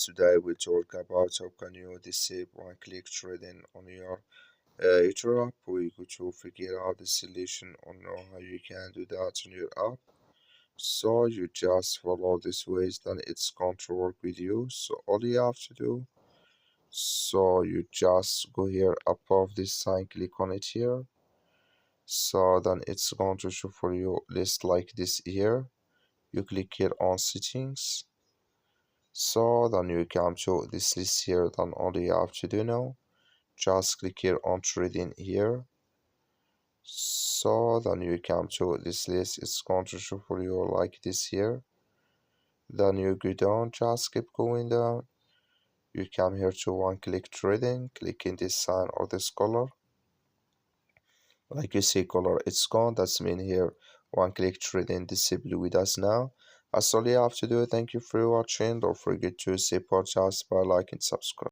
Today we'll talk about how can you disable one-click trading on your eToro app. We go to figure out the solution on how you can do that on your app. So you just follow this ways, then it's going to work with you. So all you have to do, so you just go here above this sign, click on it here. So then it's going to show for you list like this here. You click here on settings. So then you come to this list here, then all you have to do now, just click here on trading here. So then you come to this list, it's going to show for you like this here. Then you go down, just keep going down. You come here to one click trading, click in this sign or this color. Like you see color, it's gone. That's mean here one click trading disabled with us now. That's all you have to do. Thank you for watching. Don't forget to support us by liking and subscribe.